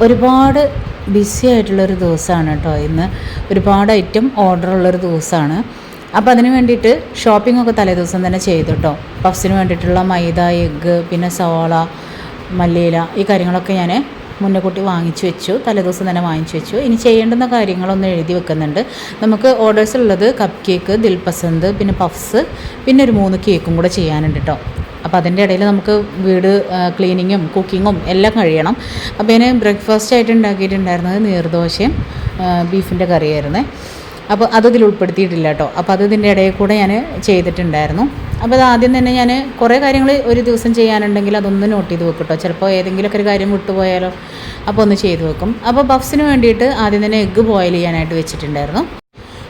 ഒരുപാട് ബിസി ആയിട്ടുള്ളൊരു ദിവസമാണ് കേട്ടോ ഇന്ന്. ഒരുപാട് ഐറ്റം ഓർഡറുള്ളൊരു ദിവസമാണ്. അപ്പോൾ അതിന് വേണ്ടിയിട്ട് ഷോപ്പിംഗ് ഒക്കെ തലേ ദിവസം തന്നെ ചെയ്തു കേട്ടോ. പഫ്സിന് വേണ്ടിയിട്ടുള്ള മൈദ, എഗ്ഗ്, പിന്നെ സവാള, മല്ലിയില, ഈ കാര്യങ്ങളൊക്കെ ഞാൻ മുന്നേ കൂട്ടി വാങ്ങിച്ചു വെച്ചു. തലേദിവസം തന്നെ വാങ്ങിച്ചു വെച്ചു. ഇനി ചെയ്യേണ്ടുന്ന കാര്യങ്ങളൊന്നും എഴുതി വെക്കുന്നുണ്ട്. നമുക്ക് ഓർഡേഴ്സ് ഉള്ളത് കപ്പ് കേക്ക്, ദിൽപസന്ത്, പിന്നെ പഫ്സ്, പിന്നെ ഒരു 3 കേക്കും കൂടെ ചെയ്യാനുണ്ട് കേട്ടോ. അപ്പോൾ അതിൻ്റെ ഇടയിൽ നമുക്ക് വീട് ക്ലീനിങ്ങും കുക്കിങ്ങും എല്ലാം കഴിയണം. അപ്പോൾ ഞാൻ ബ്രേക്ക്ഫാസ്റ്റ് ആയിട്ട് ഉണ്ടാക്കിയിട്ടുണ്ടായിരുന്നത് നീർദോശയും ബീഫിൻ്റെ കറിയായിരുന്നേ. അപ്പോൾ അതിൽ ഉൾപ്പെടുത്തിയിട്ടില്ല കേട്ടോ. അപ്പോൾ അത് ഇതിൻ്റെ ഇടയിൽ കൂടെ ഞാൻ ചെയ്തിട്ടുണ്ടായിരുന്നു. അപ്പോൾ അത് ആദ്യം തന്നെ ഞാൻ കുറേ കാര്യങ്ങൾ ഒരു ദിവസം ചെയ്യാനുണ്ടെങ്കിൽ അതൊന്ന് നോട്ട് ചെയ്ത് വെക്കും കേട്ടോ. ചിലപ്പോൾ ഏതെങ്കിലുമൊക്കെ ഒരു കാര്യം വിട്ടുപോയാലോ, അപ്പോൾ ഒന്ന് ചെയ്ത് വെക്കും. അപ്പോൾ പഫ്സിന് വേണ്ടിയിട്ട് ആദ്യം തന്നെ എഗ്ഗ് ബോയിൽ ചെയ്യാനായിട്ട് വെച്ചിട്ടുണ്ടായിരുന്നു.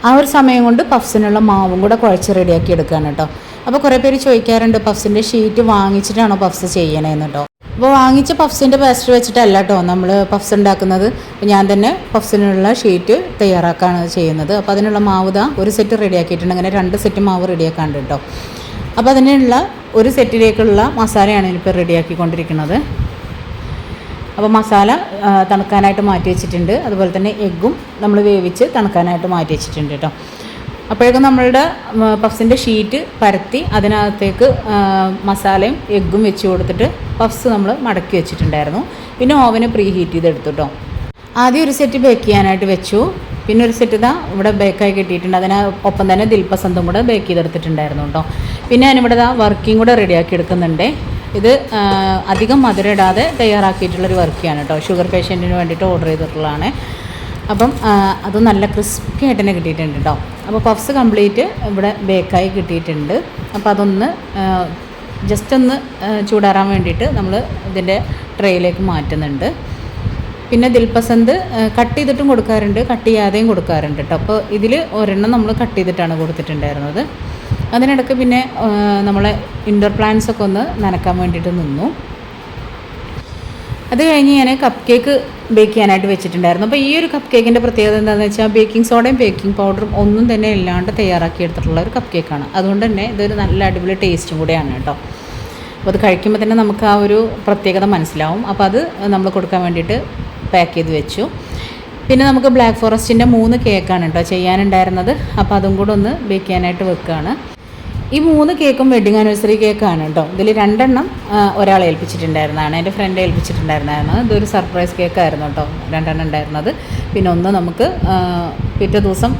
ആ ഒരു സമയം കൊണ്ട് പഫ്സിനുള്ള മാവും കൂടെ കുഴച്ച് റെഡിയാക്കി എടുക്കുകയാണ് കേട്ടോ. അപ്പോൾ കുറേ പേര് ചോദിക്കാറുണ്ട് പഫ്സിൻ്റെ ഷീറ്റ് വാങ്ങിച്ചിട്ടാണോ പഫ്സ് ചെയ്യണേന്ന് കേട്ടോ. അപ്പോൾ വാങ്ങിച്ച പഫ്സിൻ്റെ പേസ്റ്റ് വെച്ചിട്ടല്ല കേട്ടോ നമ്മൾ പഫ്സ് ഉണ്ടാക്കുന്നത്. അപ്പോൾ ഞാൻ തന്നെ പഫ്സിനുള്ള ഷീറ്റ് തയ്യാറാക്കാണ് ചെയ്യുന്നത്. അപ്പോൾ അതിനുള്ള മാവ് ഒരു സെറ്റ് റെഡിയാക്കിയിട്ടുണ്ട്. അങ്ങനെ 2 സെറ്റ് മാവ് റെഡിയാക്കാണ്ട് കേട്ടോ. അപ്പോൾ അതിനുള്ള ഒരു സെറ്റിലേക്കുള്ള മസാലയാണ് ഇപ്പോൾ റെഡിയാക്കിക്കൊണ്ടിരിക്കുന്നത്. അപ്പോൾ മസാല തണുക്കാനായിട്ട് മാറ്റി വെച്ചിട്ടുണ്ട്. അതുപോലെ തന്നെ എഗ്ഗും നമ്മൾ വേവിച്ച് തണുക്കാനായിട്ട് മാറ്റി വെച്ചിട്ടുണ്ട് കേട്ടോ. അപ്പോഴേക്കും നമ്മളുടെ പഫ്സിൻ്റെ ഷീറ്റ് പരത്തി അതിനകത്തേക്ക് മസാലയും എഗ്ഗും വെച്ച് കൊടുത്തിട്ട് പഫ്സ് നമ്മൾ മടക്കി വെച്ചിട്ടുണ്ടായിരുന്നു. പിന്നെ ഓവന് പ്രീ ഹീറ്റ് ചെയ്തെടുത്തു കേട്ടോ. ആദ്യം ഒരു സെറ്റ് ബേക്ക് ചെയ്യാനായിട്ട് വെച്ചു. പിന്നെ ഒരു സെറ്റ് ഇവിടെ ബേക്കായി കിട്ടിയിട്ടുണ്ട്. ഒപ്പം തന്നെ ദിൽപസന്തും കൂടെ ബേക്ക് ചെയ്തെടുത്തിട്ടുണ്ടായിരുന്നു കേട്ടോ. പിന്നെ ഞാനിവിടെ വർക്കിംഗ് കൂടെ റെഡിയാക്കി എടുക്കുന്നുണ്ട്. ഇത് അധികം മധുരം ഇടാതെ തയ്യാറാക്കിയിട്ടുള്ളൊരു വർക്കിയാണ് കേട്ടോ. ഷുഗർ പേഷ്യൻറ്റിന് വേണ്ടിയിട്ട് ഓർഡർ ചെയ്തിട്ടുള്ളതാണ്. അപ്പം അത് നല്ല ക്രിസ്പി ആയിട്ട് തന്നെ കിട്ടിയിട്ടുണ്ട് കേട്ടോ. അപ്പോൾ പഫ്സ് കംപ്ലീറ്റ് ഇവിടെ ബേക്കായി കിട്ടിയിട്ടുണ്ട്. അപ്പോൾ അതൊന്ന് ജസ്റ്റ് ഒന്ന് ചൂടാറാൻ വേണ്ടിയിട്ട് നമ്മൾ ഇതിൻ്റെ ട്രേയിലേക്ക് മാറ്റുന്നുണ്ട്. പിന്നെ ദിൽപസന്ത് കട്ട് ചെയ്തിട്ടും കൊടുക്കാറുണ്ട്, കട്ട് ചെയ്യാതെയും കൊടുക്കാറുണ്ട് കേട്ടോ. അപ്പോൾ ഇതിൽ ഒരെണ്ണം നമ്മൾ കട്ട് ചെയ്തിട്ടാണ് കൊടുത്തിട്ടുണ്ടായിരുന്നത്. അതിനിടയ്ക്ക് പിന്നെ നമ്മളെ ഇൻഡോർ പ്ലാന്റ്സ് ഒക്കെ ഒന്ന് നനക്കാൻ വേണ്ടിയിട്ട് നിന്നു. അത് കഴിഞ്ഞ് ഞാൻ കപ്പ് കേക്ക് ബേക്ക് ചെയ്യാനായിട്ട് വെച്ചിട്ടുണ്ടായിരുന്നു. അപ്പോൾ ഈ ഒരു കപ്പ് കേക്കിൻ്റെ പ്രത്യേകത എന്താണെന്ന് വെച്ചാൽ ബേക്കിംഗ് സോഡയും ബേക്കിംഗ് പൗഡറും ഒന്നും തന്നെ ഇല്ലാണ്ട് തയ്യാറാക്കിയെടുത്തിട്ടുള്ള ഒരു കപ്പ് കേക്കാണ്. അതുകൊണ്ട് തന്നെ ഇതൊരു നല്ല അടിപൊളി ടേസ്റ്റും കൂടെയാണ് കേട്ടോ. അപ്പോൾ അത് കഴിക്കുമ്പോൾ തന്നെ നമുക്ക് ആ ഒരു പ്രത്യേകത മനസ്സിലാവും. അപ്പോൾ അത് നമ്മൾ കൊടുക്കാൻ വേണ്ടിയിട്ട് പാക്ക് ചെയ്ത് വെച്ചു. പിന്നെ നമുക്ക് ബ്ലാക്ക് ഫോറസ്റ്റിൻ്റെ 3 കേക്കാണ് കേട്ടോ ചെയ്യാനുണ്ടായിരുന്നത്. അപ്പോൾ അതും കൂടെ ഒന്ന് ബേക്ക് ചെയ്യാനായിട്ട് വെക്കുകയാണ്. ഈ 3 കേക്കും വെഡ്ഡിങ് ആനിവേഴ്സറി കേക്കാണ് കേട്ടോ. ഇതിൽ 2 എണ്ണം ഒരാളെ ഏൽപ്പിച്ചിട്ടുണ്ടായിരുന്നതാണ്, എൻ്റെ ഫ്രണ്ട് ഏൽപ്പിച്ചിട്ടുണ്ടായിരുന്നതാണ്. ഇതൊരു സർപ്രൈസ് കേക്കായിരുന്നു കേട്ടോ 2 എണ്ണം ഉണ്ടായിരുന്നത്. പിന്നെ ഒന്ന് നമുക്ക് പിറ്റേ ദിവസം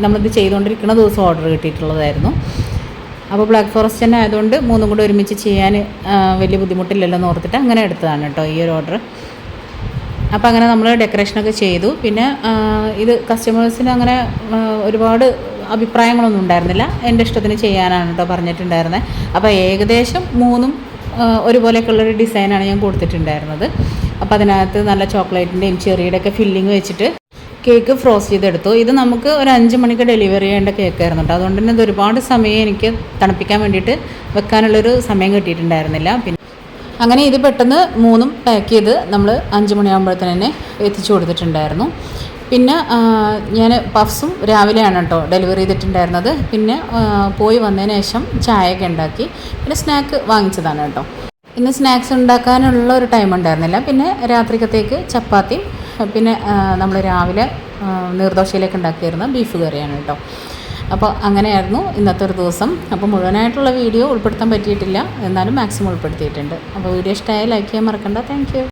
നമ്മളിത് ചെയ്തുകൊണ്ടിരിക്കുന്ന ദിവസം ഓർഡർ കിട്ടിയിട്ടുള്ളതായിരുന്നു. അപ്പോൾ ബ്ലാക്ക് ഫോറസ്റ്റ് തന്നെ ആയതുകൊണ്ട് 3 കൂടെ ഒരുമിച്ച് ചെയ്യാൻ വലിയ ബുദ്ധിമുട്ടില്ലല്ലോ എന്ന് ഓർത്തിട്ട് അങ്ങനെ എടുത്തതാണ് കേട്ടോ ഈ ഒരു ഓർഡർ. അപ്പോൾ അങ്ങനെ നമ്മൾ ഡെക്കറേഷനൊക്കെ ചെയ്തു. പിന്നെ ഇത് കസ്റ്റമേഴ്സിന് അങ്ങനെ ഒരുപാട് അഭിപ്രായങ്ങളൊന്നും ഉണ്ടായിരുന്നില്ല. എൻ്റെ ഇഷ്ടത്തിന് ചെയ്യാനാണ് കേട്ടോ പറഞ്ഞിട്ടുണ്ടായിരുന്നത്. അപ്പോൾ ഏകദേശം 3ഉം ഒരുപോലെയൊക്കെയുള്ളൊരു ഡിസൈനാണ് ഞാൻ കൊടുത്തിട്ടുണ്ടായിരുന്നത്. അപ്പോൾ അതിനകത്ത് നല്ല ചോക്ലേറ്റിൻ്റെയും ചെറിയുടെയൊക്കെ ഫില്ലിങ് വെച്ചിട്ട് കേക്ക് ഫ്രോസ്റ്റ് ചെയ്തെടുത്തു. ഇത് നമുക്ക് ഒരു 5 മണിക്ക് ഡെലിവറി ചെയ്യേണ്ട കേക്കായിരുന്നു കേട്ടോ. അതുകൊണ്ട് തന്നെ ഇത് ഒരുപാട് സമയം എനിക്ക് തണുപ്പിക്കാൻ വേണ്ടിയിട്ട് വെക്കാനുള്ളൊരു സമയം കിട്ടിയിട്ടുണ്ടായിരുന്നില്ല. പിന്നെ അങ്ങനെ ഇത് പെട്ടെന്ന് 3ഉം പാക്ക് ചെയ്ത് നമ്മൾ 5 മണിയാകുമ്പോഴത്തേന് തന്നെ എത്തിച്ചു കൊടുത്തിട്ടുണ്ടായിരുന്നു. പിന്നെ ഞാൻ പഫ്സും രാവിലെയാണ് കേട്ടോ ഡെലിവറി ചെയ്തിട്ടുണ്ടായിരുന്നത്. പിന്നെ പോയി വന്നതിന് ശേഷം ചായയൊക്കെ ഉണ്ടാക്കി പിന്നെ സ്നാക്ക് വാങ്ങിച്ചതാണ് കേട്ടോ. ഇന്ന് സ്നാക്സ് ഉണ്ടാക്കാനുള്ള ഒരു ടൈം ഉണ്ടായിരുന്നില്ല. പിന്നെ രാത്രിക്കത്തേക്ക് ചപ്പാത്തി, പിന്നെ നമ്മൾ രാവിലെ നീർദോശയിലേക്ക് ഉണ്ടാക്കിയിരുന്ന ബീഫ് കറിയാണ് കേട്ടോ. അപ്പോൾ അങ്ങനെയായിരുന്നു ഇന്നത്തെ ഒരു ദിവസം. അപ്പോൾ മുഴുവനായിട്ടുള്ള വീഡിയോ ഉൾപ്പെടുത്താൻ പറ്റിയിട്ടില്ല, എന്നാലും മാക്സിമം ഉൾപ്പെടുത്തിയിട്ടുണ്ട്. അപ്പോൾ വീഡിയോ ഇഷ്ടമായി ലൈക്ക് ചെയ്യാൻ മറക്കണ്ട. Thank you.